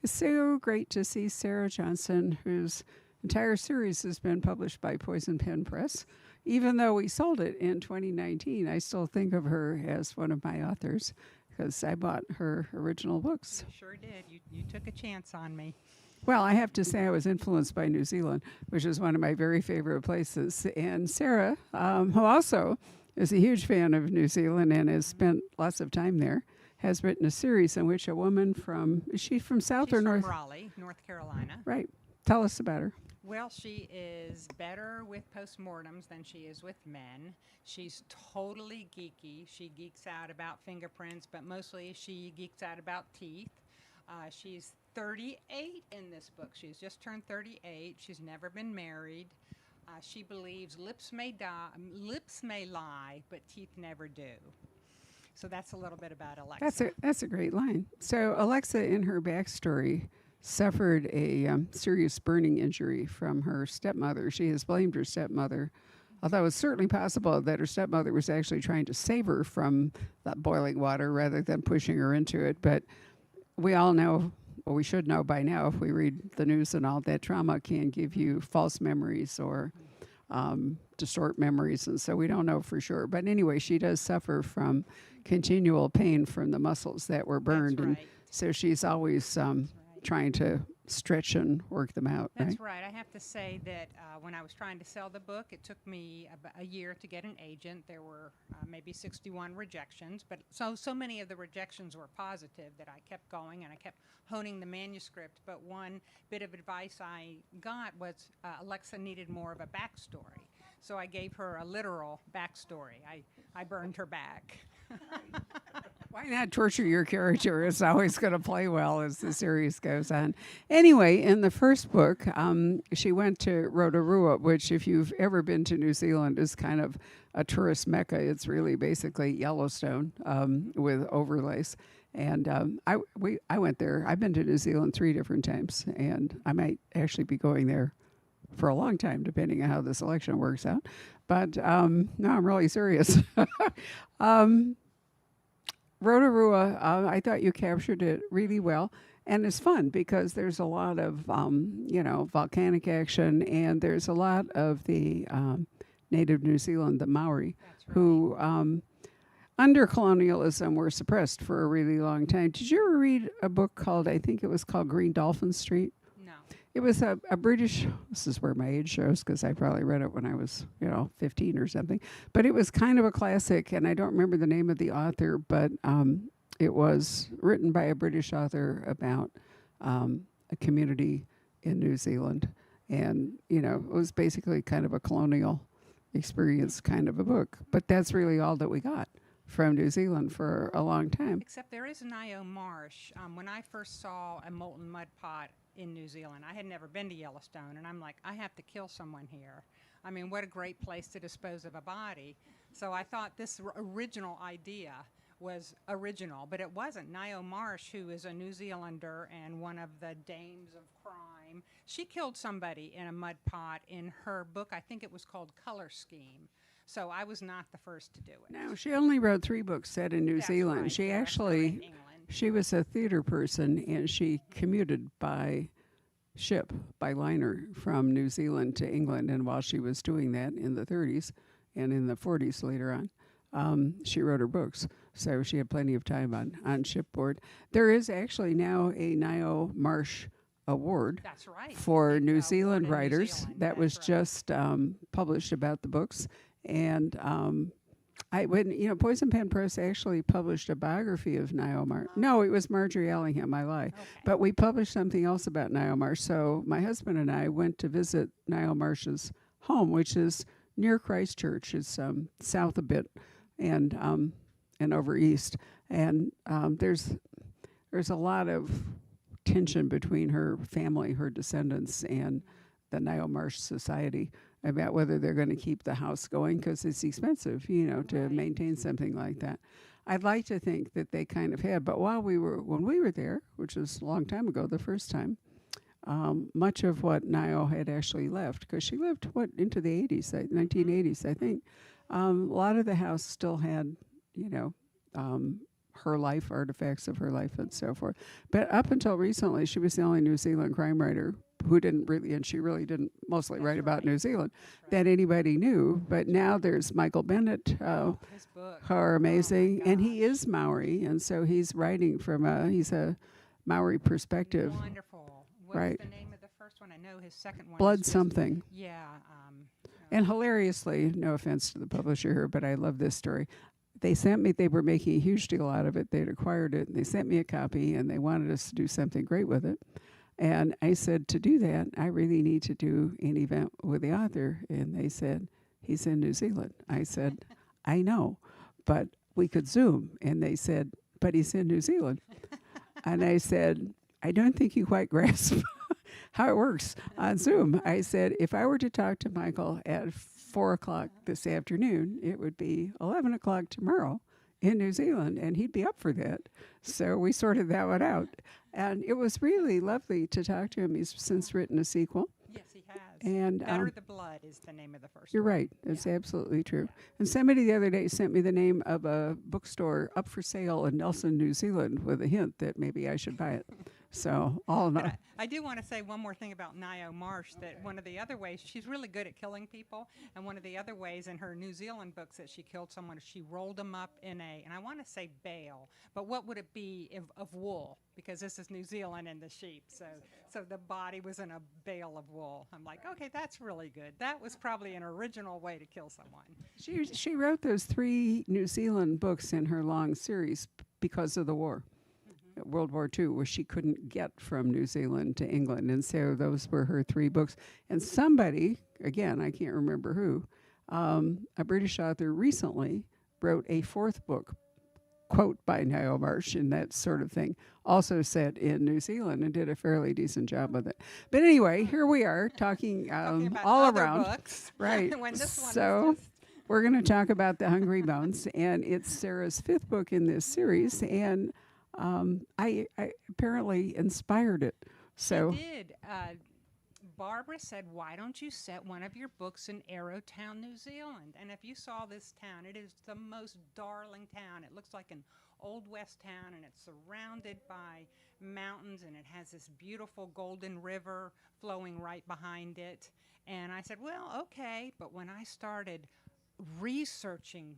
It's so great to see Sara Johnson, whose entire series has been published by Poison Pen Press. Even though we sold it in 2019, I still think of her as one of my authors because I bought her original books. You sure did. You took a chance on me. Well, I have to say I was influenced by New Zealand, which is one of my very favorite places. And Sarah, who also is a huge fan of New Zealand and has spent lots of time there, has written a series in which a woman from, is she from South She's or from North? Raleigh, North Carolina. Right. Tell us about her. Well, she is better with postmortems than she is with men. She's totally geeky. She geeks out about fingerprints, but mostly she geeks out about teeth. She's 38 in this book. She's just turned 38. She's never been married. She believes lips may lie, but teeth never do. So that's a little bit about That's Alexa. a great line. So Alexa, in her backstory, suffered a serious burning injury from her stepmother. She has blamed her stepmother, although it's certainly possible that her stepmother was actually trying to save her from that boiling water rather than pushing her into it. But we all know, well, we should know by now if we read the news and all, that trauma can give you false memories or distort memories, and so we don't know for sure. But anyway, she does suffer from continual pain from the muscles that were That's burned, and right. so she's always That's right. trying to stretch and work them out, right? That's right. I have to say that when I was trying to sell the book, it took me about a year to get an agent. There were maybe 61 rejections, but so many of the rejections were positive that I kept going and I kept honing the manuscript. But one bit of advice I got was Alexa needed more of a backstory. So I gave her a literal backstory. I burned her back. Why not torture your character? It's always going to play well as the series goes on. Anyway, in the first book, she went to Rotorua, which, if you've ever been to New Zealand, is kind of a tourist mecca. It's really basically Yellowstone with overlays. And I went there. I've been to New Zealand 3 different times, and I might actually be going there for a long time, depending on how this election works out. But no, I'm really serious. um, Rotorua, I thought you captured it really well. And it's fun because there's a lot of, volcanic action, and there's a lot of the native New Zealand, the Maori, That's right. who, under colonialism, were suppressed for a really long time. Did you ever read a book called, I think it was called Green Dolphin Street? No. It was a British, this is where my age shows because I probably read it when I was, 15 or something. But it was kind of a classic, and I don't remember the name of the author, but it was written by a British author about a community in New Zealand. And, it was basically kind of a colonial experience kind of a book. But that's really all that we got from New Zealand for a long time. Except there is Nio Marsh. When I first saw a molten mud pot in New Zealand, I had never been to Yellowstone, and I'm like, I have to kill someone here. I mean, what a great place to dispose of a body. So I thought this original idea was original, but it wasn't. Nio Marsh, who is a New Zealander and one of the dames of crime, she killed somebody in a mud pot in her book. I think it was called Color Scheme. So I was not the first to do it. No, she only wrote 3 books set in New That's Zealand. right. She The rest were in actually, England. she was a theater person, and she commuted by ship, by liner, from New Zealand to England. And while she was doing that in the 30s and in the 40s later on, she wrote her books. So she had plenty of time on shipboard. There is actually now a Nio Marsh Award That's right. for The, New award Zealand in New writers Zealand. that That's was right. just published about the books. And Poison Pen Press actually published a biography of Nio Marsh. No, it was Marjorie Allingham. I lie. Okay. But we published something else about Nio Marsh. So my husband and I went to visit Nio Marsh's home, which is near Christchurch. It's south a bit, and over east. And there's a lot of tension between her family, her descendants, and the Nio Marsh Society about whether they're going to keep the house going because it's expensive, to Right. maintain something like that. I'd like to think that they kind of had, but when we were there, which was a long time ago, the first time, much of what Nio had actually left, because she lived into the 80s, 1980s, I think. A lot of the house still had, her life, artifacts of her life, and so forth. But up until recently, she was the only New Zealand crime writer who didn't really, and she really didn't mostly That's write about right. New Zealand, That's right. that anybody knew. But now there's Michael Bennett, His book. who are Oh my amazing, and he gosh. is Maori, and so he's writing from he's a Maori perspective, Wonderful. What's right? the name of the first one? I know his second one is Blood just something. yeah. And hilariously, no offense to the publisher here, but I love this story. They sent me, they were making a huge deal out of it. They'd acquired it, and they sent me a copy, and they wanted us to do something great with it. And I said, to do that, I really need to do an event with the author. And they said, he's in New Zealand. I said, I know, but we could Zoom. And they said, but he's in New Zealand. And I said, I don't think you quite grasp how it works on Zoom. I said, if I were to talk to Michael at 4 o'clock this afternoon, it would be 11 o'clock tomorrow in New Zealand, and he'd be up for that. So we sorted that one out. And it was really lovely to talk to him. He's since written a sequel. Yes, he has. And Better the Blood is the name of the first you're one. right. It's absolutely true. And somebody the other day sent me the name of a bookstore up for sale in Nelson, New Zealand, with a hint that maybe I should buy it. So all in all, But I do want to say one more thing about Nio Marsh, that one of the other ways, she's really good at killing people, and one of the other ways in her New Zealand books that she killed someone is she rolled them up in and I want to say bale, but what would it be of wool? Because this is New Zealand and the sheep, so the body was in a bale of wool. I'm like, okay, that's really good. That was probably an original way to kill someone. she wrote those 3 New Zealand books in her long series because of the war. World War II, where she couldn't get from New Zealand to England. And so those were her 3 books. And somebody, again, I can't remember who, a British author recently wrote a 4th book, quote, by Niall Marsh and that sort of thing, also set in New Zealand, and did a fairly decent job with it. But anyway, here we are talking, Talking about all other around. books. Right. When this one So is just we're going to talk about The Hungry Bones, and it's Sarah's 5th book in this series. And I apparently inspired it. So She did. Barbara said, why don't you set one of your books in Arrowtown, New Zealand? And if you saw this town, it is the most darling town. It looks like an old west town, and it's surrounded by mountains, and it has this beautiful golden river flowing right behind it. And I said, well, okay. But when I started researching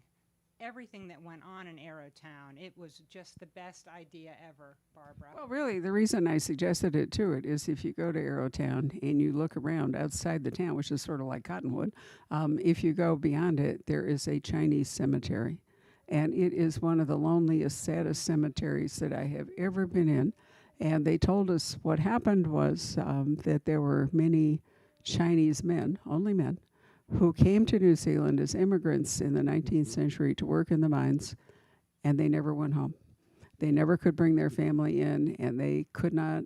everything that went on in Arrowtown, it was just the best idea ever, Barbara. well, really, the reason I suggested it to it is if you go to Arrowtown and you look around outside the town, which is sort of like Cottonwood, if you go beyond it, there is a Chinese cemetery. And it is one of the loneliest, saddest cemeteries that I have ever been in. And they told us what happened was that there were many Chinese men, only men, who came to New Zealand as immigrants in the 19th century to work in the mines, and they never went home. They never could bring their family in, and they could not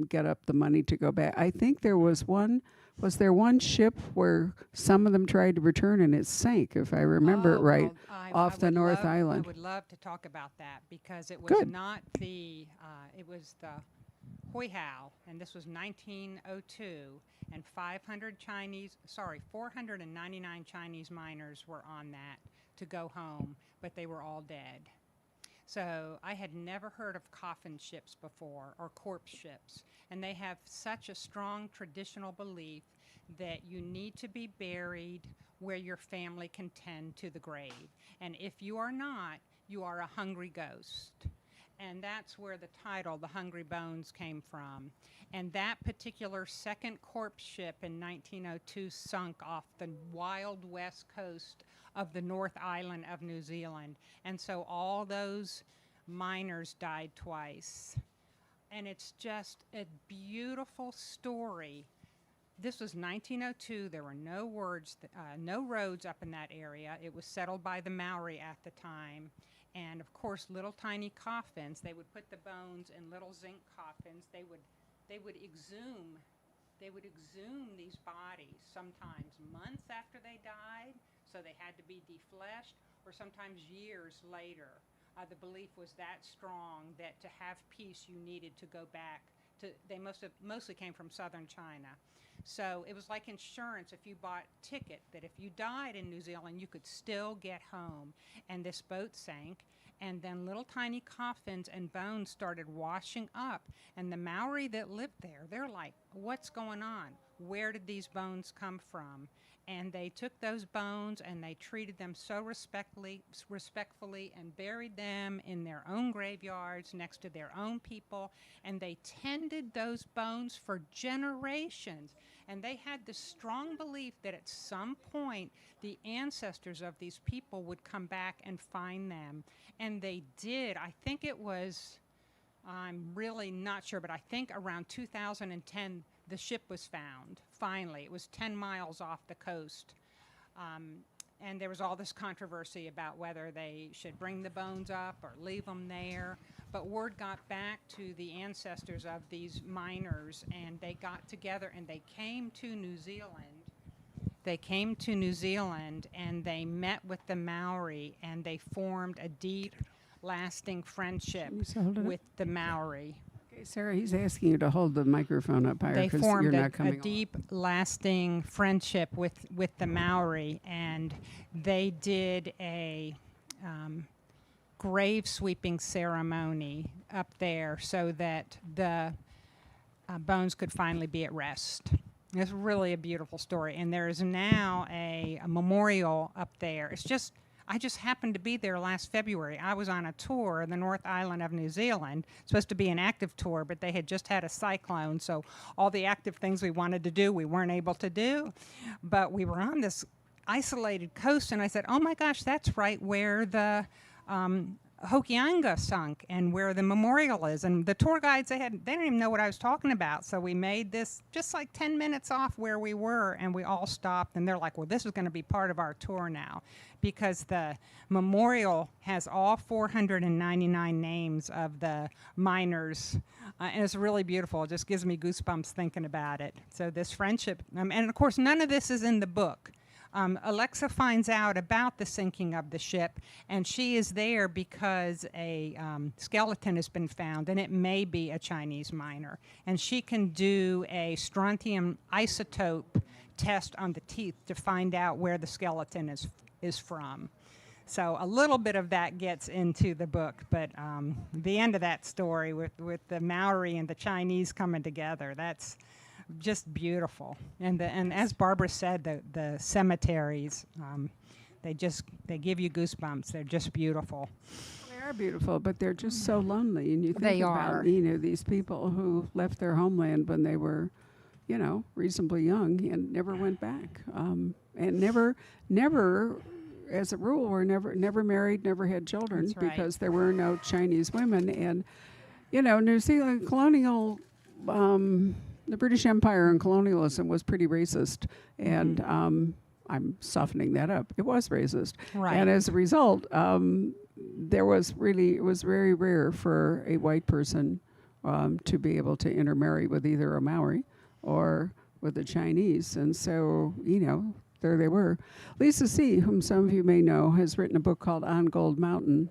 get up the money to go back. I think there was there one ship where some of them tried to return and it sank, if I remember it right, off the North Island. I would love to talk about that, because it was Good. not the, it was the Hoi Hao, and this was 1902, and 499 Chinese miners were on that to go home, but they were all dead. So I had never heard of coffin ships before, or corpse ships, and they have such a strong traditional belief that you need to be buried where your family can tend to the grave. And if you are not, you are a hungry ghost. And that's where the title, The Hungry Bones, came from. And that particular second corpse ship in 1902 sunk off the wild west coast of the North Island of New Zealand. And so all those miners died twice. And it's just a beautiful story. This was 1902. There were no roads up in that area. It was settled by the Maori at the time. And of course, little tiny coffins. They would put the bones in little zinc coffins. They would exhume these bodies sometimes months after they died, so they had to be defleshed, or sometimes years later. The belief was that strong that to have peace, you needed to go back to. They mostly came from southern China. So it was like insurance. If you bought a ticket, that if you died in New Zealand, you could still get home. And this boat sank, and then little tiny coffins and bones started washing up. And the Maori that lived there, they're like, what's going on? Where did these bones come from? And they took those bones and they treated them so respectfully and buried them in their own graveyards next to their own people. And they tended those bones for generations. And they had this strong belief that at some point the ancestors of these people would come back and find them. And they did. I think it was, I'm really not sure, but I think around 2010 the ship was found, finally. It was 10 miles off the coast. And there was all this controversy about whether they should bring the bones up or leave them there. But word got back to the ancestors of these miners, and they got together and they came to New Zealand. They came to New Zealand and they met with the Maori, and they formed a deep, lasting friendship with the Maori. Okay, Sarah, he's asking you to hold the microphone up higher They because formed you're a not coming deep, lasting friendship with the Maori, and they did a grave sweeping ceremony up there so that the bones could finally be at rest. It's really a beautiful story, and there is now a memorial up there. I just happened to be there last February. I was on a tour in the North Island of New Zealand. It's supposed to be an active tour, but they had just had a cyclone, so all the active things we wanted to do, we weren't able to do. But we were on this isolated coast, and I said, oh my gosh, that's right where the Hokianga sunk and where the memorial is. And the tour guides, they didn't even know what I was talking about. So we made this just like 10 minutes off where we were, and we all stopped, and they're like, well, this is going to be part of our tour now, because the memorial has all 499 names of the miners, and it's really beautiful. It just gives me goosebumps thinking about it. So this friendship, and of course none of this is in the book. Alexa finds out about the sinking of the ship, and she is there because a skeleton has been found, and it may be a Chinese miner. And she can do a strontium isotope test on the teeth to find out where the skeleton is from. So a little bit of that gets into the book, but the end of that story with the Maori and the Chinese coming together, that's just beautiful. And as Barbara said, the cemeteries, they give you goosebumps. They're just beautiful. They are beautiful, but they're just so lonely. And you think They about, are. These people who left their homeland when they were, reasonably young and never went back. And never, as a rule, were never married, never had children. That's right. Because there were no Chinese women. And, New Zealand colonial, the British Empire and colonialism was pretty racist. And I'm softening that up. It was racist. Right. And as a result, it was very rare for a white person to be able to intermarry with either a Maori or with a Chinese. And so, there they were. Lisa C., whom some of you may know, has written a book called On Gold Mountain.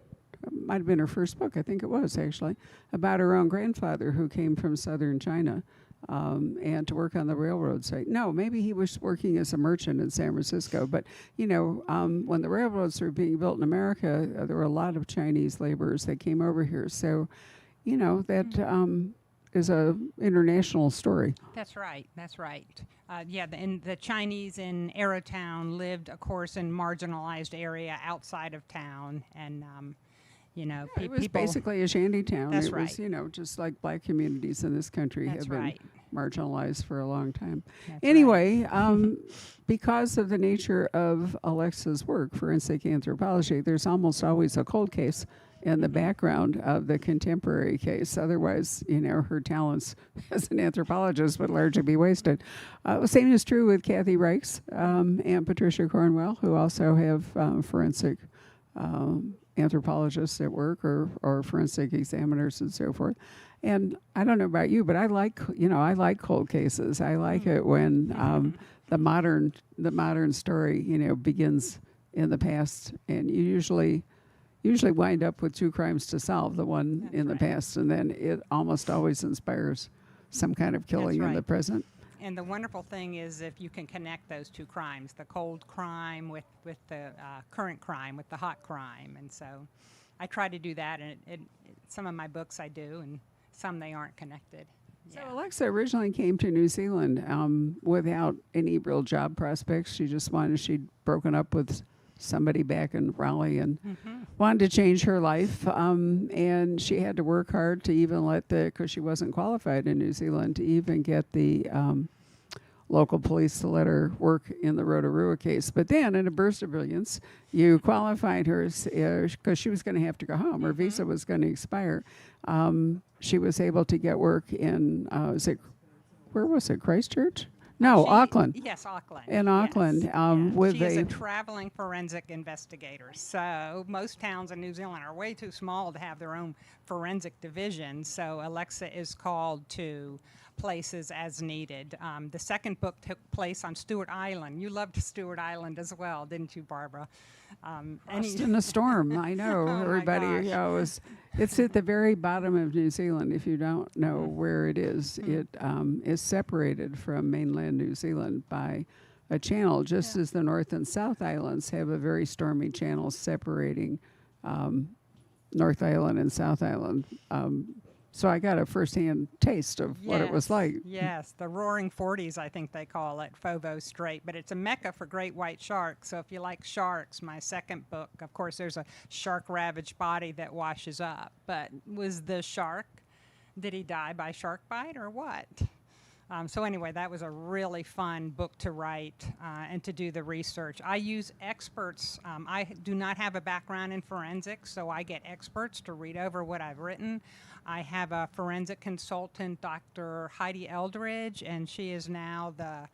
Might have been her first book, I think it was actually, about her own grandfather who came from southern China and to work on the railroad site. No, maybe he was working as a merchant in San Francisco. But, when the railroads were being built in America, there were a lot of Chinese laborers that came over here. So, that is a international story. That's right. The Chinese in Arrowtown lived, of course, in marginalized area outside of town, and It was basically a shanty town. That's it right. was, just like black communities in this country That's have been right. marginalized for a long time. That's Anyway, because of the nature of Alexa's work, forensic anthropology, there's almost always a cold case in the background of the contemporary case. Otherwise, her talents as an anthropologist would largely be wasted. The same is true with Kathy Reichs and Patricia Cornwell, who also have forensic anthropologists at work or forensic examiners and so forth. And I don't know about you, but I like cold cases. I like it when the modern story, begins in the past, and you usually wind up with two crimes to solve, the one That's in the right. past, and then it almost always inspires some kind of killing That's in the right. present. And the wonderful thing is if you can connect those two crimes, the cold crime with the current crime, with the hot crime. And so I try to do that, and some of my books I do, and some they aren't connected. So Alexa originally came to New Zealand without any real job prospects. She'd broken up with somebody back in Raleigh and wanted to change her life. And she had to work hard to even because she wasn't qualified in New Zealand, to even get the local police to let her work in the Rotorua case. But then, in a burst of brilliance, you qualified her because she was going to have to go home. Her visa was going to expire. She was able to get work in, where was it, Christchurch? No, Auckland. Yes, Auckland. In Auckland, with she is a traveling forensic investigator. So most towns in New Zealand are way too small to have their own forensic division. So Alexa is called to places as needed. The second book took place on Stewart Island. You loved Stewart Island as well, didn't you, Barbara? Lost in a storm. I know. Oh, Everybody, my gosh. It's at the very bottom of New Zealand. If you don't know where it is, it is separated from mainland New Zealand by a channel, just as the North and South Islands have a very stormy channel separating North Island and South Island. So I got a firsthand taste of what it was like. Yes, the Roaring Forties, I think they call it, Fovo Strait. But it's a mecca for great white sharks. So if you like sharks, my second book, of course, there's a shark-ravaged body that washes up. But was the shark, did he die by shark bite or what? So anyway, that was a really fun book to write and to do the research. I use experts. I do not have a background in forensics, so I get experts to read over what I've written. I have a forensic consultant, Dr. Heidi Eldridge, and she is now the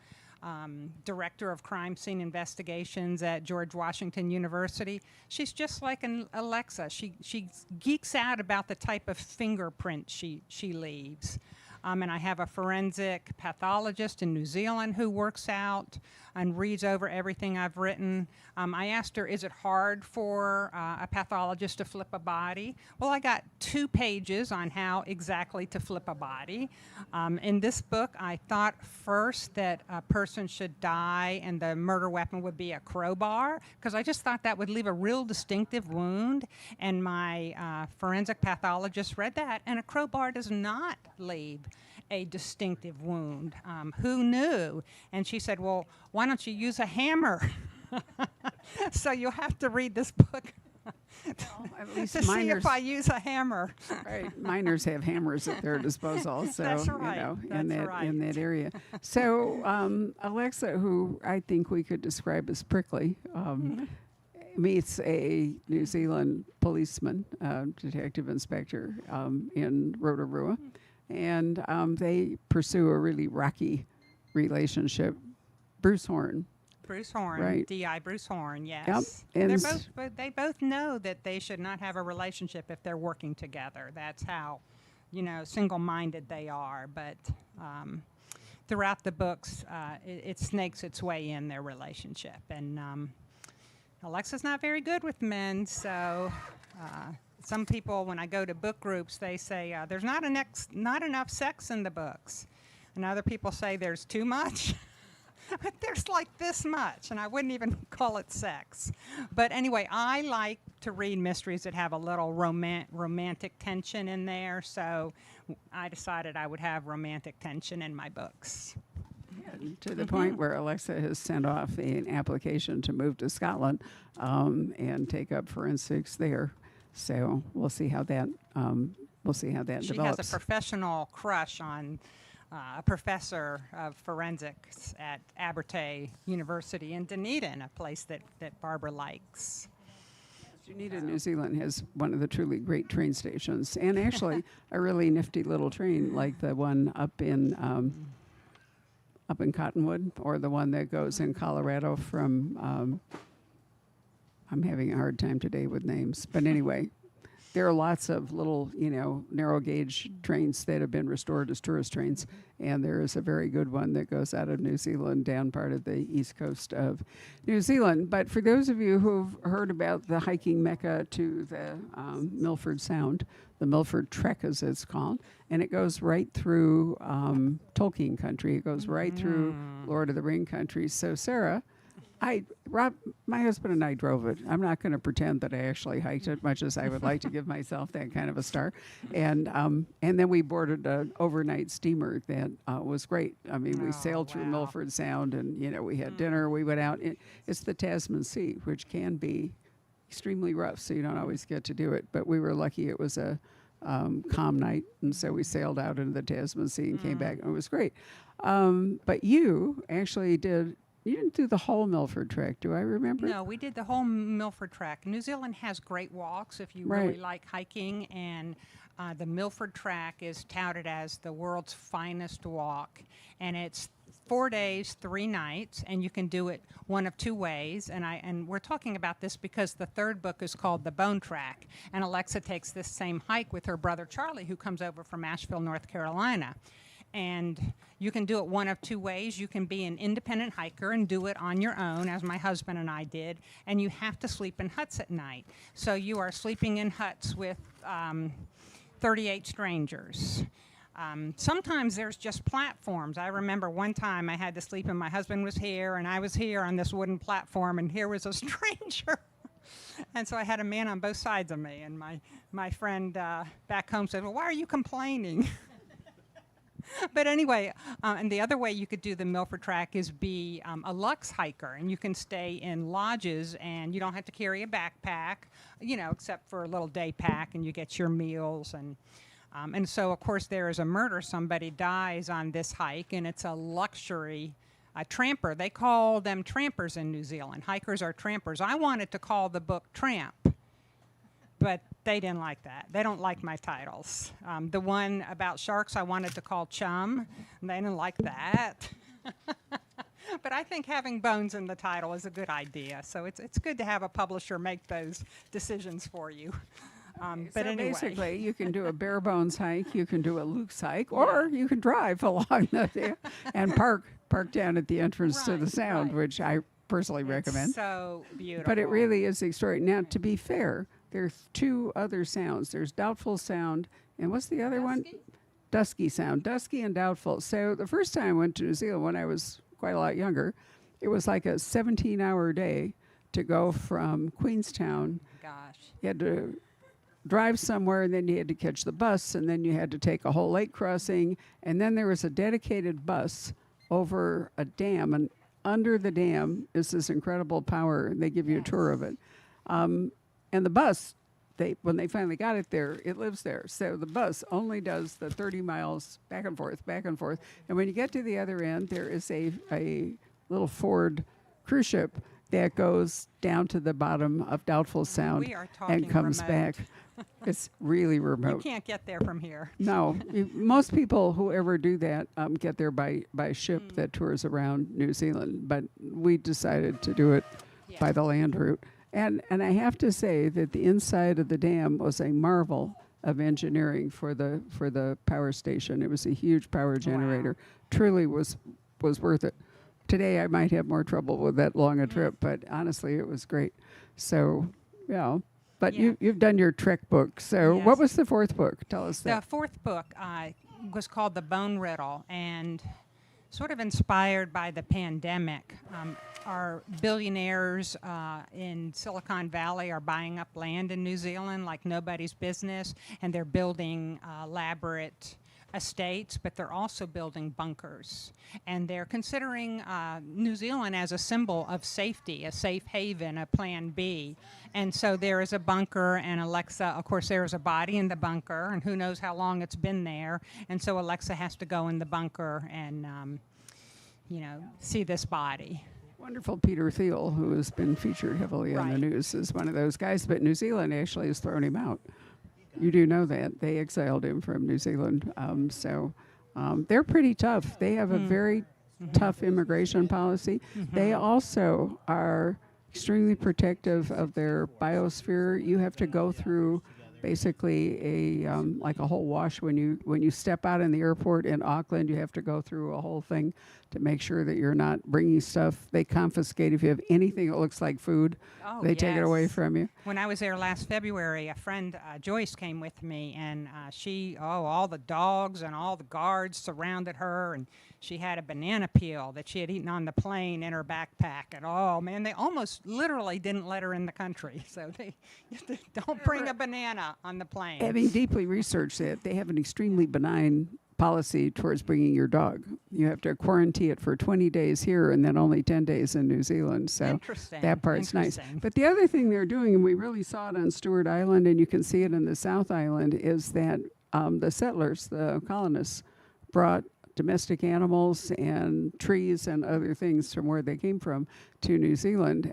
director of crime scene investigations at George Washington University. She's just like an Alexa. She geeks out about the type of fingerprint she leaves. And I have a forensic pathologist in New Zealand who works out and reads over everything I've written. I asked her, is it hard for a pathologist to flip a body? Well, I got 2 pages on how exactly to flip a body. In this book, I thought first that a person should die and the murder weapon would be a crowbar, because I just thought that would leave a real distinctive wound. And my forensic pathologist read that, and a crowbar does not leave a distinctive wound. Who knew? And she said, well, why don't you use a hammer? So you'll have to read this book At least to see if I use a hammer. Right, miners have hammers at their disposal, so That's right. in that area. So Alexa, who I think we could describe as prickly, meets a New Zealand policeman, detective inspector in Rotorua, and they pursue a really rocky relationship. Bruce Horn. Bruce Horn, Right. D.I. Bruce Horn, yes. Yep. And They both know that they should not have a relationship if they're working together. That's how, single-minded they are. But throughout the books, it snakes its way in their relationship. And Alexa's not very good with men, so some people, when I go to book groups, they say there's not enough sex in the books. And other people say there's too much. But there's like this much, and I wouldn't even call it sex. But anyway, I like to read mysteries that have a little romantic tension in there, so I decided I would have romantic tension in my books. To the point where Alexa has sent off an application to move to Scotland and take up forensics there. So we'll see how that She develops. has a professional crush on a professor of forensics at Abertay University in Dunedin, a place that Barbara likes. Dunedin, New Zealand has one of the truly great train stations, and actually a really nifty little train like the one up in Cottonwood, or the one that goes in Colorado from. I'm having a hard time today with names, but anyway. There are lots of little, narrow gauge trains that have been restored as tourist trains, and there is a very good one that goes out of New Zealand down part of the east coast of New Zealand. But for those of you who've heard about the hiking mecca to the Milford Sound, the Milford Trek as it's called, and it goes right through Tolkien country. It goes right through Lord of the Ring country. So Sarah, Rob, my husband and I drove it. I'm not going to pretend that I actually hiked it, much as I would like to give myself that kind of a star. And then we boarded an overnight steamer that was great. I mean, we Oh, sailed through wow. Milford Sound, and we had dinner. We went out. It's the Tasman Sea, which can be extremely rough, so you don't always get to do it. But we were lucky; it was a calm night, and so we sailed out into the Tasman Sea and came back, and it was great. But you actually did. You didn't do the whole Milford Trek, do I remember? No, we did the whole Milford Track. New Zealand has great walks if you Right. really like hiking, and the Milford Track is touted as the world's finest walk, and it's 4 days, 3 nights, and you can do it one of 2 ways. And we're talking about this because the third book is called The Bone Track, and Alexa takes this same hike with her brother Charlie, who comes over from Asheville, North Carolina. And you can do it one of 2 ways. You can be an independent hiker and do it on your own, as my husband and I did, and you have to sleep in huts at night. So you are sleeping in huts with 38 strangers. Sometimes there's just platforms. I remember one time I had to sleep, and my husband was here, and I was here on this wooden platform, and here was a stranger. And so I had a man on both sides of me, and my friend back home said, "Well, why are you complaining?" But anyway, and the other way you could do the Milford Track is be a luxe hiker, and you can stay in lodges, and you don't have to carry a backpack, except for a little day pack, and you get your meals. And so, of course, there is a murder. Somebody dies on this hike, and it's a luxury tramper. They call them trampers in New Zealand. Hikers are trampers. I wanted to call the book Tramp, but they didn't like that. They don't like my titles. The one about sharks I wanted to call Chum, and they didn't like that. But I think having bones in the title is a good idea. So it's good to have a publisher make those decisions for you. But So anyway. basically, you can do a bare bones hike, you can do a Luke's hike, or you can drive along the and park down at the entrance to the Right, Sound, right. which I personally recommend. It's so beautiful. But it really is extraordinary. Now, to be fair, there's 2 other sounds. There's Doubtful Sound, and what's the other one? Dusky Sound. Dusky and Doubtful. So the first time I went to New Zealand when I was quite a lot younger, it was like a 17-hour day to go from Queenstown. Gosh. You had to drive somewhere, and then you had to catch the bus, and then you had to take a whole lake crossing, and then there was a dedicated bus over a dam, and under the dam is this incredible power, and they give you a tour of it. And the bus, when they finally got it there, it lives there. So the bus only does the 30 miles back and forth, back and forth. And when you get to the other end, there is a little Ford cruise ship that goes down to the bottom of Doubtful Sound We are talking and comes remote. back. It's really You remote. can't get there from here. No, most people who ever do that get there by ship that tours around New Zealand. But we decided to do it by the land route. And I have to say that the inside of the dam was a marvel of engineering for the power station. It was a huge power generator. Truly was worth it. Today I might have more trouble with that long a trip, but honestly it was great. So, yeah. But Yeah. you've done your Trek book. So Yes. what was the 4th book? Tell us The that. 4th book was called The Bone Riddle, and sort of inspired by the pandemic. Our billionaires in Silicon Valley are buying up land in New Zealand like nobody's business, and they're building elaborate estates, but they're also building bunkers. And they're considering New Zealand as a symbol of safety, a safe haven, a plan B. And so there is a bunker, and Alexa, of course, there is a body in the bunker, and who knows how long it's been there. And so Alexa has to go in the bunker and, see this body. Wonderful Peter Thiel, who has been featured heavily on the Right. news, is one of those guys. But New Zealand actually has thrown him out. You do know that. They exiled him from New Zealand. So they're pretty tough. They have a very tough immigration policy. They also are extremely protective of their biosphere. You have to go through basically a like a whole wash when you step out in the airport in Auckland. You have to go through a whole thing to make sure that you're not bringing stuff. They confiscate if you have anything that looks like food. Oh, They take it away yes. from you. When I was there last February, a friend, Joyce, came with me, and all the dogs and all the guards surrounded her, and she had a banana peel that she had eaten on the plane in her backpack. And oh man, they almost literally didn't let her in the country. So they don't bring a banana on the plane. Having deeply researched that, they have an extremely benign policy towards bringing your dog. You have to quarantine it for 20 days here and then only 10 days in New Zealand. So Interesting. that part's nice. Interesting. But the other thing they're doing, and we really saw it on Stewart Island, and you can see it in the South Island, is that the settlers, the colonists, brought domestic animals and trees and other things from where they came from to New Zealand,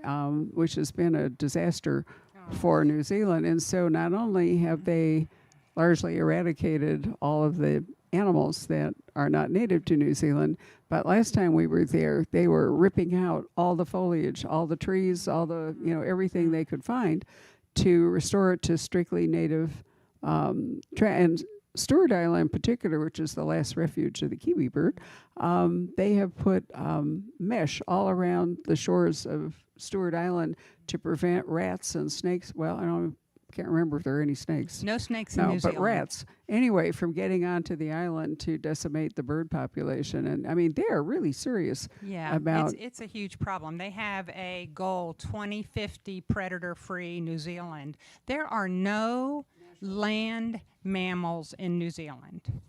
which has been a disaster for New Zealand. And so not only have they largely eradicated all of the animals that are not native to New Zealand, but last time we were there, they were ripping out all the foliage, all the trees, all the, everything they could find to restore it to strictly native. And Stewart Island in particular, which is the last refuge of the kiwi bird, they have put mesh all around the shores of Stewart Island to prevent rats and snakes. Well, can't remember if there are any snakes. No snakes in New Zealand. No, but rats. Anyway, from getting onto the island to decimate the bird population. And I mean, they are really serious about... It's a huge problem. They have a goal, 2050 predator-free New Zealand. There are no land mammals in New Zealand,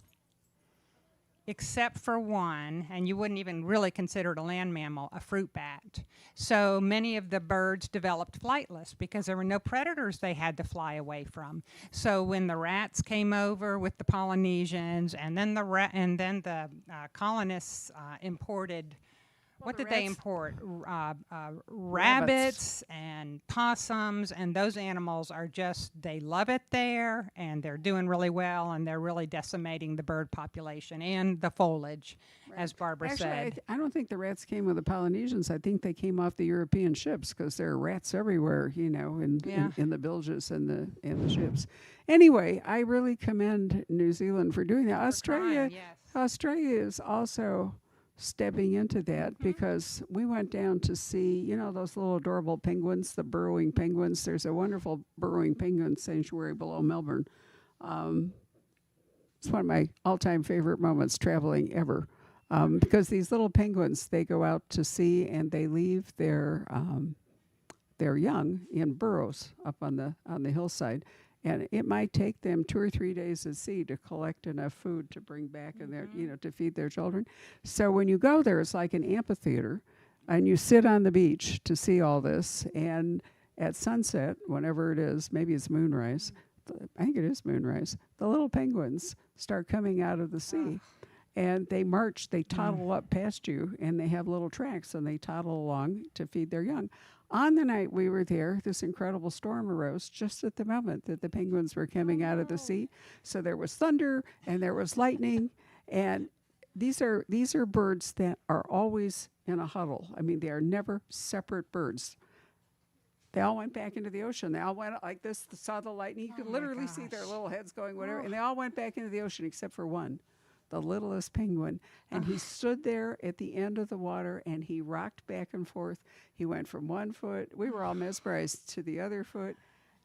except for one, and you wouldn't even really consider it a land mammal, a fruit bat. So many of the birds developed flightless because there were no predators they had to fly away from. So when the rats came over with the Polynesians, and then the colonists imported. What did they import? Rabbits and possums, and those animals are they love it there, and they're doing really well, and they're really decimating the bird population and the foliage, as Barbara said. I don't think the rats came with the Polynesians. I think they came off the European ships because there are rats everywhere, in the bilges and the ships. Anyway, I really commend New Zealand for doing that. Australia is also stepping into that because we went down to see, those little adorable penguins, the burrowing penguins. There's a wonderful burrowing penguin sanctuary below Melbourne. It's one of my all-time favorite moments traveling ever because these little penguins, they go out to sea and they leave their young in burrows up on the hillside. And it might take them 2 or 3 days at sea to collect enough food to bring back and to feed their children. So when you go there, it's like an amphitheater, and you sit on the beach to see all this. And at sunset, whenever it is, maybe it's moonrise, I think it is moonrise, the little penguins start coming out of the sea. And they toddle up past you, and they have little tracks, and they toddle along to feed their young. On the night we were there, this incredible storm arose just at the moment that the penguins were coming out of the sea. So there was thunder and there was lightning, and these are birds that are always in a huddle. I mean, they are never separate birds. They all went back into the ocean. They all went like this, saw the lightning. You could literally see their little heads going whatever, and they all went back into the ocean except for one, the littlest penguin. And he stood there at the end of the water, and he rocked back and forth. He went from one foot, we were all mesmerized, to the other foot.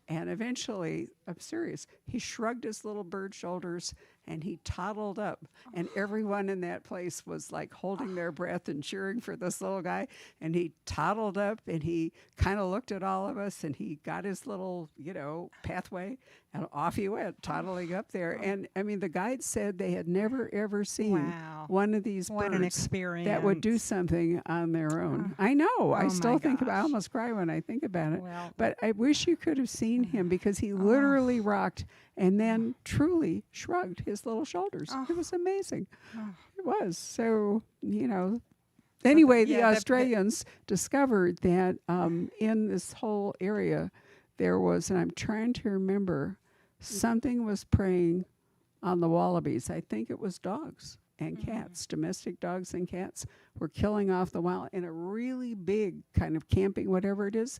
And eventually, I'm serious, he shrugged his little bird shoulders and he toddled up. And everyone in that place was like holding their breath and cheering for this little guy. And he toddled up and he kind of looked at all of us and he got his little, pathway, and off he went, toddling up there. And I mean, the guide said they had never, ever seen one of these What birds an experience. that would do something on their own. I know. I still think about it. I almost cry when I think about it. Well, but I wish you could have seen him because he literally rocked and then truly shrugged his little shoulders. It was amazing. It was. So, anyway, the Australians discovered that in this whole area there was, and I'm trying to remember, something was preying on the wallabies. I think it was dogs and cats, domestic dogs and cats were killing off the wild in a really big kind of camping, whatever it is.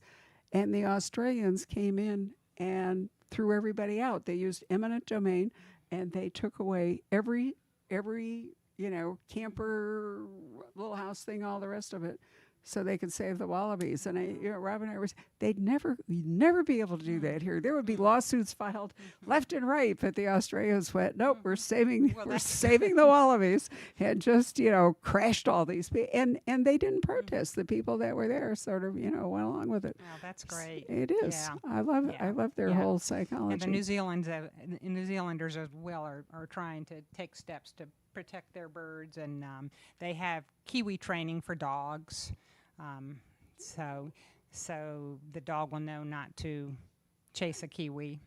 And the Australians came in and threw everybody out. They used eminent domain, and they took away every camper, little house thing, all the rest of it, so they could save the wallabies. And Rob and I you'd never be able to do that here. There would be lawsuits filed left and right, but the Australians went, nope, we're saving the wallabies, and just crashed all these people. And they didn't protest. The people that were there sort of went along with it. Wow, that's great. It is. Yeah. I love it. I love their whole psychology. And the New Zealanders as well are trying to take steps to protect their birds, and they have kiwi training for dogs. So the dog will know not to chase a kiwi.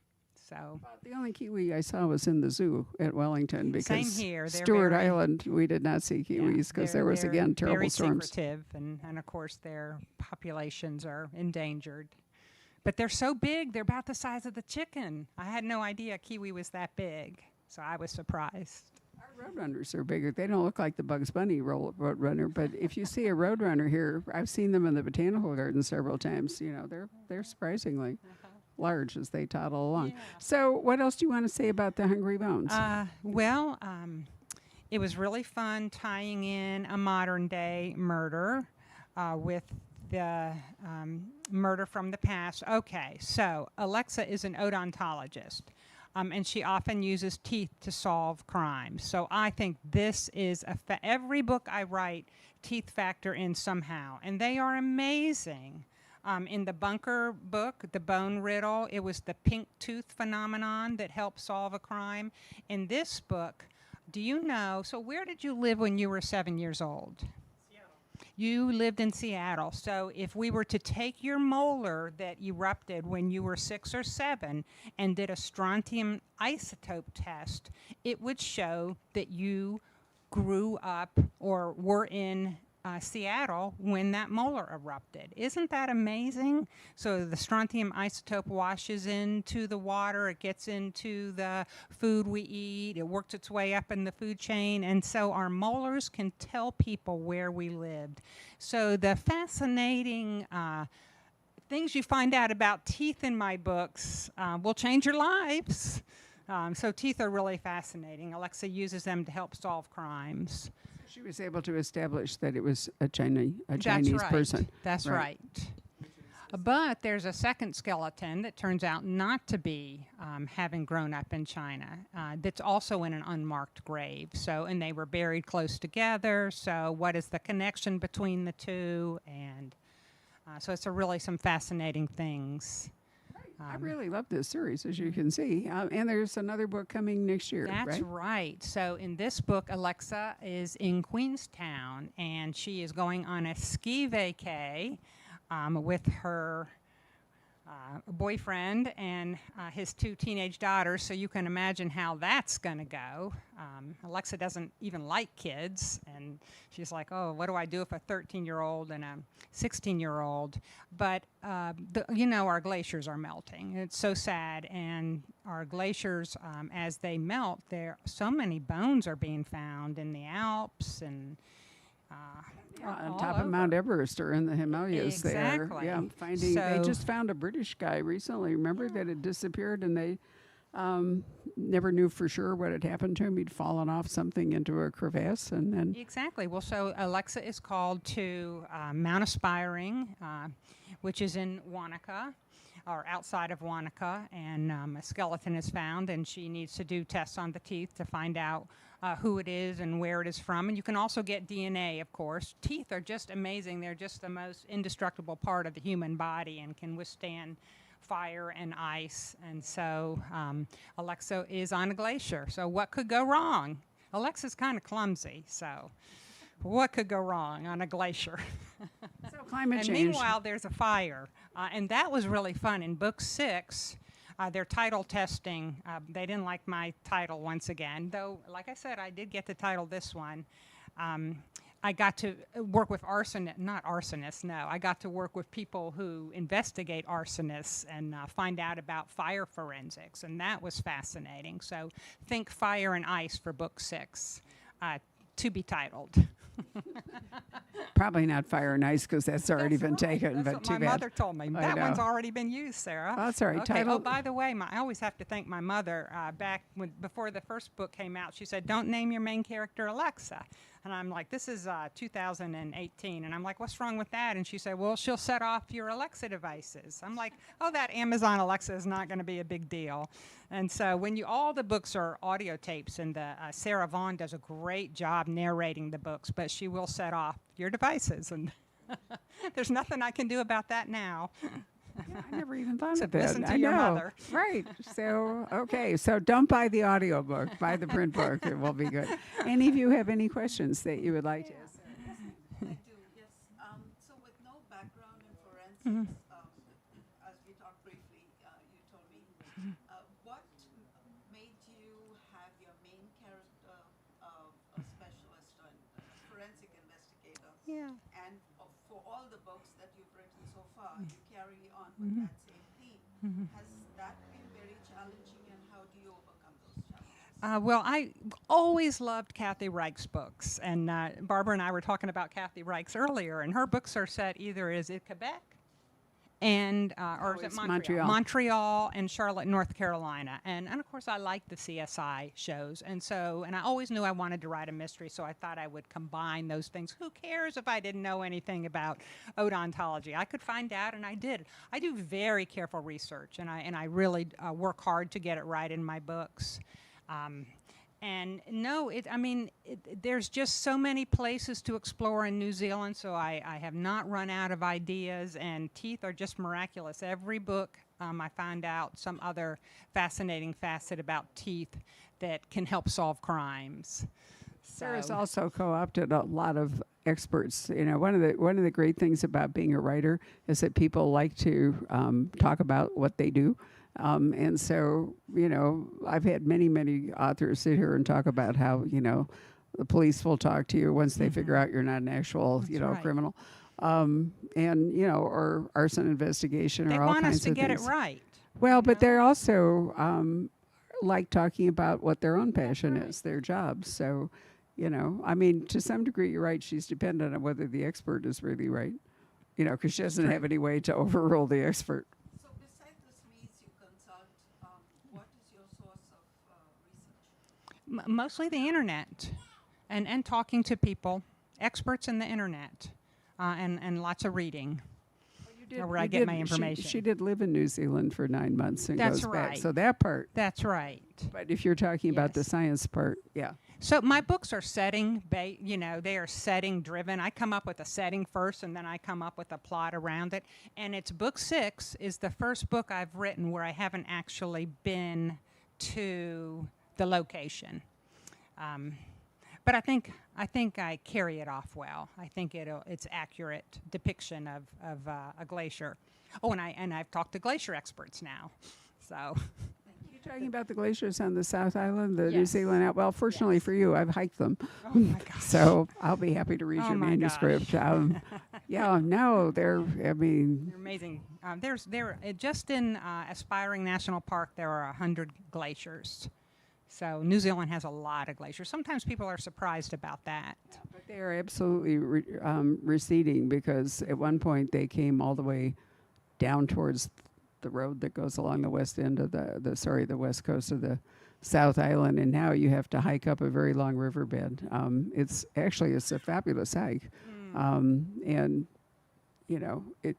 So the only kiwi I saw was in the zoo at Wellington, because same here. Stewart Island, we did not see kiwis because there was, again, terrible very storms. Secretive, and of course their populations are endangered. But they're so big, they're about the size of the chicken. I had no idea a kiwi was that big, so I was surprised. Our roadrunners are bigger. They don't look like the Bugs Bunny roadrunner, but if you see a roadrunner here, I've seen them in the botanical garden several times. They're surprisingly large as they toddle along. Yeah. So, what else do you want to say about the Hungry Bones? It was really fun tying in a modern day murder with the murder from the past. Okay, so Alexa is an odontologist. And she often uses teeth to solve crimes. So I think this is every book I write, teeth factor in somehow. And they are amazing. In the Bunker book, The Bone Riddle, it was the pink tooth phenomenon that helped solve a crime. In this book, do you know, so where did you live when you were 7 years old? You lived in Seattle. So if we were to take your molar that erupted when you were 6 or 7 and did a strontium isotope test, it would show that you grew up or were in Seattle when that molar erupted. Isn't that amazing? So the strontium isotope washes into the water, it gets into the food we eat, it works its way up in the food chain, and so our molars can tell people where we lived. So the fascinating things you find out about teeth in my books will change your lives. So teeth are really fascinating. Alexa uses them to help solve crimes. She was able to establish that it was a Chinese right. person. That's right. But there's a second skeleton that turns out not to be having grown up in China. That's also in an unmarked grave. And they were buried close together. So what is the connection between the two? And so it's really some fascinating things. I really love this series, as you can see. And there's another book coming next year, That's right. So in this book, Alexa is in Queenstown, and she is going on a ski vacay with her boyfriend and his 2 teenage daughters, so you can imagine how that's going to go. Alexa doesn't even like kids, and she's like, oh, what do I do with a 13-year-old and a 16-year-old? But, our glaciers are melting. It's so sad, and our glaciers, as they melt, so many bones are being found in the Alps and on top of Mount Everest or in the Himalayas there. Yeah, they just found a British guy recently, remember, that had disappeared, and they never knew for sure what had happened to him. He'd fallen off something into a crevasse, and then... Exactly. Well, so Alexa is called to Mount Aspiring, which is in Wanaka, or outside of Wanaka, and a skeleton is found, and she needs to do tests on the teeth to find out who it is and where it is from. And you can also get DNA, of course. Teeth are just amazing. They're just the most indestructible part of the human body and can withstand fire and ice. And so Alexa is on a glacier. So what could go wrong? Alexa's kind of clumsy, so what could go wrong on a glacier? So climate change. And meanwhile, there's a fire. And that was really fun. In book 6, their title testing, they didn't like my title once again, though, like I said, I did get to title this one. I got to work with I got to work with people who investigate arsonists and find out about fire forensics, and that was fascinating. So think Fire and Ice for book 6, to be titled. Probably not Fire and Ice because that's already been taken, That's but what too my bad. mother told me. I That one's know. already been used, Sarah. Oh, that's all right. Okay. Title. Oh, by the way, I always have to thank my mother. Back before the first book came out, she said, "Don't name your main character Alexa." And I'm like, "This is 2018," and I'm like, "What's wrong with that?" And she said, "Well, she'll set off your Alexa devices." I'm like, "Oh, that Amazon Alexa is not going to be a big deal." And so when all the books are audio tapes, and Sarah Vaughn does a great job narrating the books, but she will set off your devices, and there's nothing I can do about that now. Yeah, I never even thought of Except that. listen to I your know. mother. Right. So, okay. So don't buy the audiobook. Buy the print book. It will be good. Any of you have any questions that you would like to ask? I do, yes. So with no background in forensics, as we talked briefly, you told me, what made you have your main character a specialist or a forensic investigator? Yeah. And for all the books that you've written so far, you carry on with that same theme. Has that been very challenging, and how do you overcome those challenges? Well, I always loved Kathy Reich's books, and Barbara and I were talking about Kathy Reich's earlier, and her books are set either is it Quebec, and or is it it's Montreal? Montreal. Montreal and Charlotte, North Carolina, and of course I like the CSI shows, and I always knew I wanted to write a mystery, so I thought I would combine those things. Who cares if I didn't know anything about odontology? I could find out, and I did. I do very careful research, and I really work hard to get it right in my books. And no, there's just so many places to explore in New Zealand, so I have not run out of ideas, and teeth are just miraculous. Every book I find out some other fascinating facet about teeth that can help solve crimes. Sarah's So- also co-opted a lot of experts. You know, one of the great things about being a writer is that people like to talk about what they do. And so, you know, I've had many authors sit here and talk about how, you know, the police will talk to you once they figure out you're not an actual, That's you know, right. criminal. And, you know, or arson investigation They or all want kinds us to of get things. it right. Well, but know? they're also like talking about what their own passion is, their job. So, you know, I mean, to some degree, you're right. She's dependent on whether the expert is really right, you know, because she doesn't have any way to overrule the expert. So besides the SMEs you consult, what is your source of research? Mostly the internet, and talking to people, experts in the internet, and lots of reading. Where I get my information. She did live in New Zealand for 9 months and That's goes back. right. So that part. That's right. But if you're talking about the Yes. science part, yeah. So my books are they are setting driven. I come up with a setting first, and then I come up with a plot around it. And it's book 6 is the first book I've written where I haven't actually been to the location. But I think I carry it off well. I think it's accurate depiction of a glacier. Oh, and I've talked to glacier experts now, so. You're talking about the glaciers on the South Island, the New Yes. Zealand out. Well, fortunately for you, I've hiked them. Oh my gosh. So I'll be happy to read Oh your my manuscript. Yeah, no, they're, I mean, They're amazing. Just in Aspiring National Park, there are 100 glaciers. So New Zealand has a lot of glaciers. Sometimes people are surprised about that. but they are absolutely receding because at one point they came all the way down towards the road that goes along the west end of the west coast of the South Island, and now you have to hike up a very long riverbed. It's a fabulous hike, and you know it.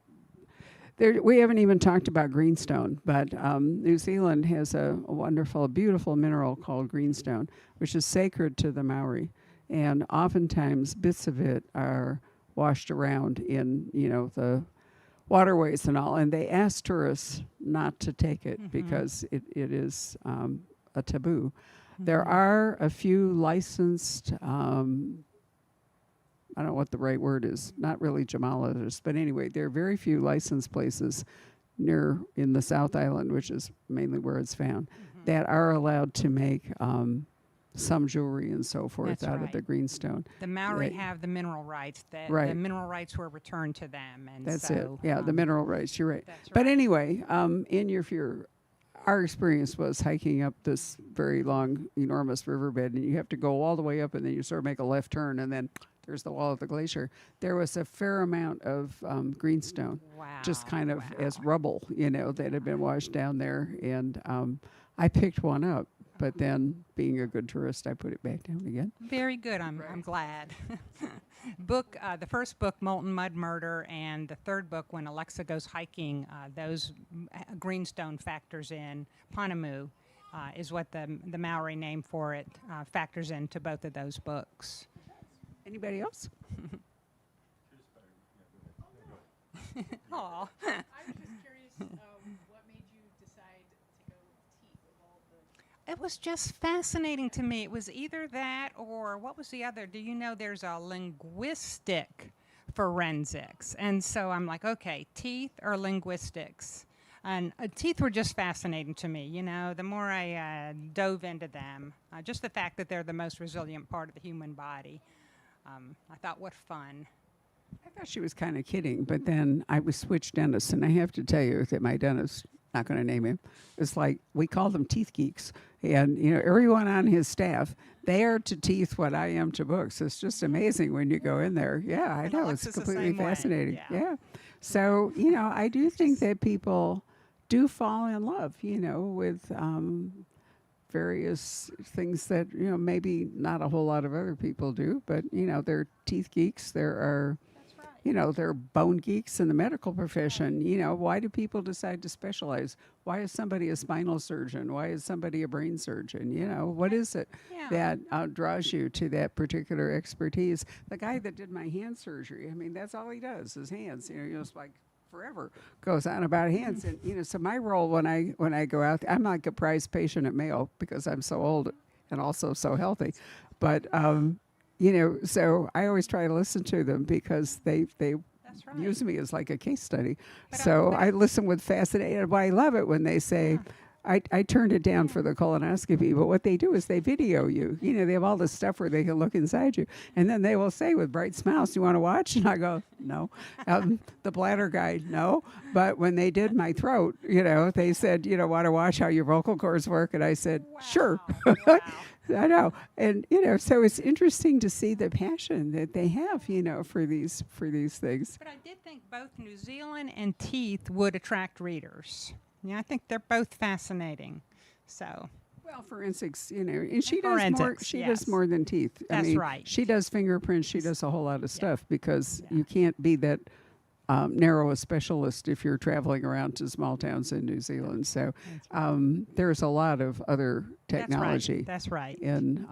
We haven't even talked about greenstone, but New Zealand has a wonderful, beautiful mineral called greenstone, which is sacred to the Maori, and oftentimes bits of it are washed around in, you know, the waterways and all, and they ask tourists not to take it because it is a taboo. There are a few licensed, I don't know what the right word is, not really gemologists, but anyway, there are very few licensed places in the South Island, which is mainly where it's found, that are allowed to make some jewelry and so forth That's out of right. the greenstone. The Maori Right. have the mineral rights. The Right. mineral rights were returned to them, and That's so it. Yeah, the mineral rights. You're right. That's But right. anyway, our experience was hiking up this very long, enormous riverbed, and you have to go all the way up, and then you sort of make a left turn, and then there's the wall of the glacier, there was a fair amount of greenstone, just Wow. kind of Wow. as rubble, that had been washed down there. And I picked one up, but then being a good tourist, I put it back down again. Very good. I'm glad. The first book, Molten Mud Murder, and the third book, When Alexa Goes Hiking, those greenstone factors in. Panamu is what the Maori name for it factors into both of those books. Anybody else? Aw. I was just curious, what made you decide to go with teeth of all the... It was just fascinating to me. It was either that or what was the other? Do you know there's a linguistic forensics? And so I'm like, okay, teeth or linguistics? And teeth were just fascinating to me. The more I dove into them, just the fact that they're the most resilient part of the human body. I thought, what fun. I thought she was kind of kidding, but then I was switched dentists, and I have to tell you that my dentist, not going to name him, it's like we call them teeth geeks. And, everyone on his staff, they are to teeth what I am to books. It's just amazing when you go in there. Yeah, I And know. Alexa's It's the completely same way. fascinating. Yeah. Yeah. So, I do think that people do fall in love, with various things that, maybe not a whole lot of other people do, but, they're teeth geeks. There are, they're bone geeks in the medical profession. Why do people decide to specialize? Why is somebody a spinal surgeon? Why is somebody a brain surgeon? What is it Yeah. that draws you to that particular expertise? The guy that did my hand surgery, I mean, that's all he does is hands. It's like forever goes on about hands. And, so my role when I go out, I'm like a prized patient at Mayo because I'm so old and also so healthy. But, so I always try to listen to them because they That's right. use me as like a case study. But So but I listen with fascinated. Well, I love it when they say, I turned it down for the colonoscopy, but what they do is they video you. They have all this stuff where they can look inside you. And then they will say with bright smiles, do you want to watch? And I go, no. The bladder guy, no. But when they did my throat, they said, want to watch how your vocal cords work? And I said, sure. Wow. I know. And, so it's interesting to see the passion that they have, for these things. But I did think both New Zealand and teeth would attract readers. I think they're both fascinating. So Well, forensics, and she does more. Forensics, She yes. does more than teeth. That's right. She does fingerprints. She does a whole lot of stuff because you can't be that narrow a specialist if you're traveling around to small towns in New Zealand. So there's a lot of other technology That's right. in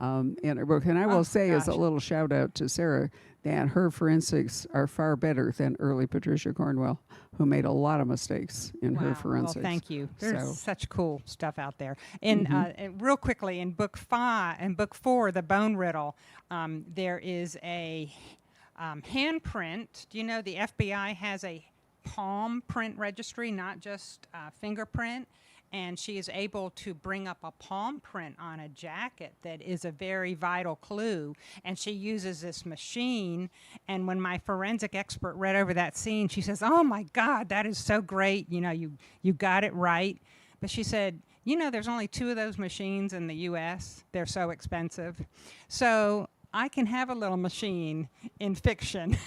her book. And I will say, as a gosh. little shout out to Sarah, that her forensics are far better than early Patricia Cornwell, who made a lot of mistakes in her forensics. Well, thank you. There's So- such cool stuff out there. And real quickly, in book 4, The Bone Riddle, there is a handprint. Do you know the FBI has a palm print registry, not just fingerprint? And she is able to bring up a palm print on a jacket that is a very vital clue. And she uses this machine. And when my forensic expert read over that scene, she says, "Oh my God, that is so great. You got it right." But she said, there's only 2 of those machines in the U.S. They're so expensive. So I can have a little machine in fiction.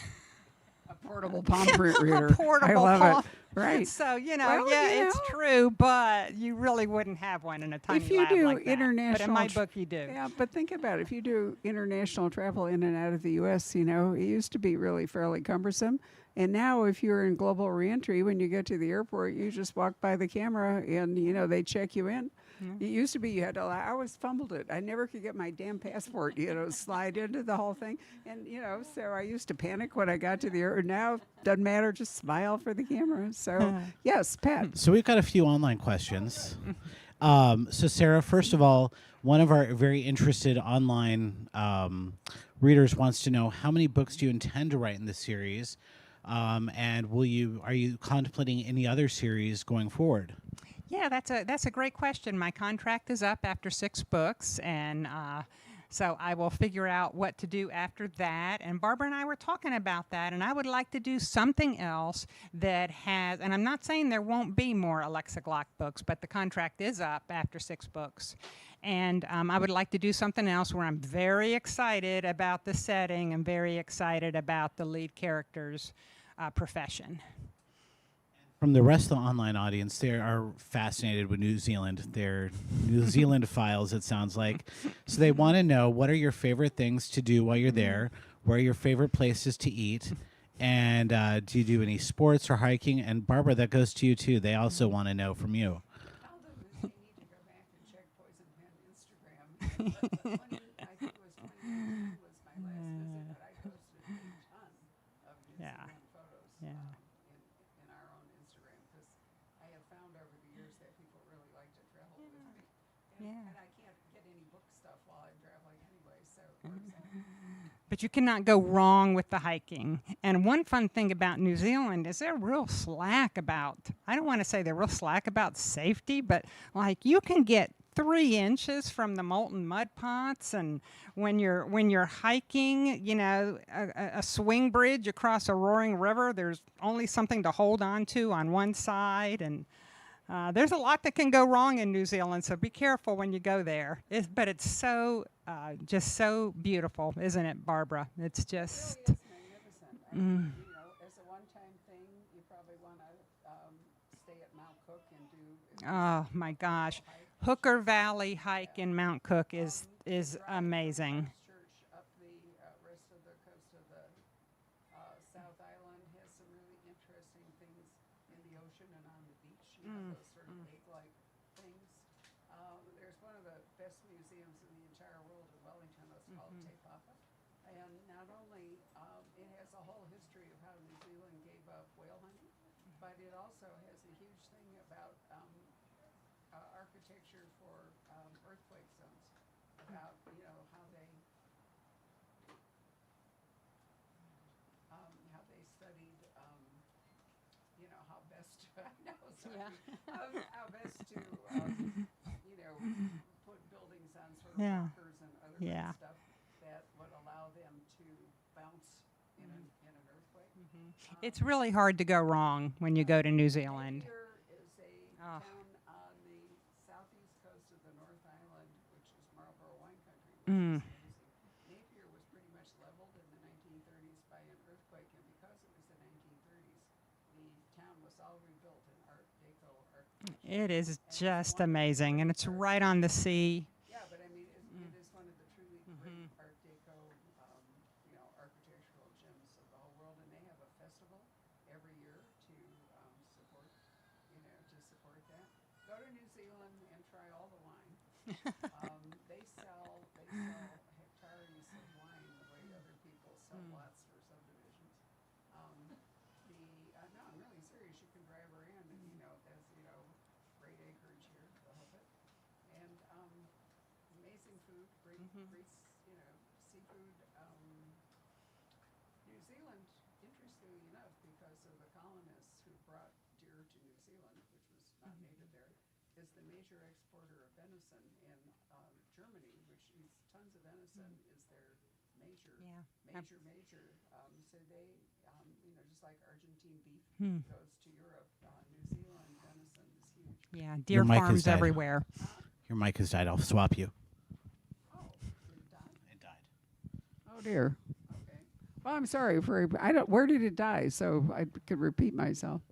A portable palm print reader. A portable I love palm. it. Right. So, Well, it's true, but you really wouldn't have one in a tiny If you lab do like that. But in international my tr- book, you do. Yeah, but think about it. If you do international travel in and out of the U.S., it used to be really fairly cumbersome. And now if you're in global reentry, when you get to the airport, you just walk by the camera and, they check you in. It used to be you had to, I always fumbled it. I never could get my damn passport, slide into the whole thing. And, so I used to panic when I got to the airport. Now, doesn't matter, just smile for the camera. So, yes, Pat. So we've got a few online questions. So Sarah, first of all, one of our very interested online readers wants to know, how many books do you intend to write in this series? And are you contemplating any other series going forward? Yeah, that's a great question. My contract is up after 6 books, and So I will figure out what to do after that. And Barbara and I were talking about that, and I would like to do something else that has, and I'm not saying there won't be more Alexa Glock books, but the contract is up after 6 books. And I would like to do something else where I'm very excited about the setting and very excited about the lead character's profession. From the rest of the online audience, they are fascinated with New Zealand. They're New Zealand files, it sounds like. So they want to know, what are your favorite things to do while you're there? Where are your favorite places to eat? And do you do any sports or hiking? And Barbara, that goes to you too. They also want to know from you. Tell them that they need to go back and check Poison Pen Instagram. I think it was 2019 was my last visit, but I posted a ton of New Yeah. Zealand photos Yeah. in our own Instagram, because I have found over the years that people really like to travel with me. And I can't get any book stuff while I'm traveling anyway, so it works out. But you cannot go wrong with the hiking. And one fun thing about New Zealand is they're real slack about, I don't want to say they're real slack about safety, but like you can get 3 inches from the molten mud pots, and when you're hiking, you know, a swing bridge across a roaring river, there's only something to hold on to on one side, and there's a lot that can go wrong in New Zealand, so be careful when you go there. But it's so, just so beautiful, isn't it, Barbara? It's just, It really is magnificent. I mean, you know, as a one-time thing, you probably want to stay at Mount Cook and do. oh my gosh. Hooker Valley hike in Mount Cook is amazing. Church up the rest of the coast of the South Island has some really interesting things in the ocean and on the beach. You know, those sort of egg-like things. There's one of the best museums in the entire world in Wellington. It's called Te Papa, and not only it has a whole history of how New Zealand gave up whale hunting, but it also has a huge thing about architecture for earthquake zones, about how they studied how best to, I know, sorry, how best to put buildings on sort of Yeah. rockers and other Yeah. good stuff that would allow them to bounce in an earthquake. It's really hard to go wrong when you go to New Zealand. Napier is a Oh. town on the southeast coast of the North Island, which is Marlborough wine country, which is amazing. Napier was pretty much leveled in the 1930s by an earthquake, and because it was the 1930s, the town was all rebuilt in Art Deco architecture. It is just amazing, and it's right on the sea. Yeah, but I mean, it is one of the truly great Art Deco, architectural gems of the whole world, and they have a festival every year to support, to support that. Go to New Zealand and try all the wine. They sell hectares of wine the way other people sell lots for subdivisions. No, I'm really serious. You can drive around, and there's great acreage here, the whole bit, and amazing food, great seafood. New Zealand, interestingly enough, because of the colonists who brought deer to New Zealand, which was not native there, is the major exporter of venison, and Germany, which eats tons of venison, is their major. So they, just like Argentine beef goes to Europe, New Zealand venison is huge. Yeah, Your deer mic has farms died. everywhere. Your mic has died. I'll swap you. Oh, did it die? It died. Oh dear. Okay. Well, I'm sorry for I don't. Where did it die? So I could repeat myself.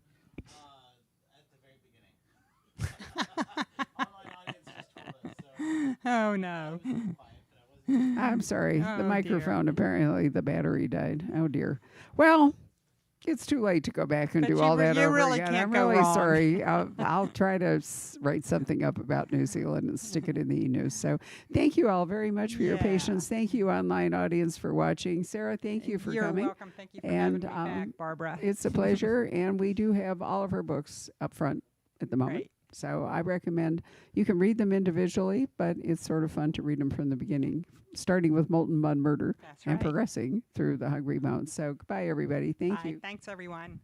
At the very beginning. Online audience just told us. So Oh no. quiet, but I wasn't. I'm sorry. Oh, The dear. microphone, apparently the battery died. Oh dear. Well, it's too late to go back and But do you all re- that you over really again. can't I'm go really wrong. sorry. I'll try to write something up about New Zealand and stick it in the e-news. So thank you all very much for your Yeah. patience. Thank you, online audience, for watching. Sarah, thank you for You're coming. welcome. Thank you for And, having me back, Barbara. It's a pleasure, and we do have all of her books up front at the moment. Great. So I recommend you can read them individually, but it's sort of fun to read them from the beginning, starting with Molten Mud Murder That's and right. progressing through the Hungry Mountains. So goodbye, everybody. Thank Bye. you. Thanks, everyone.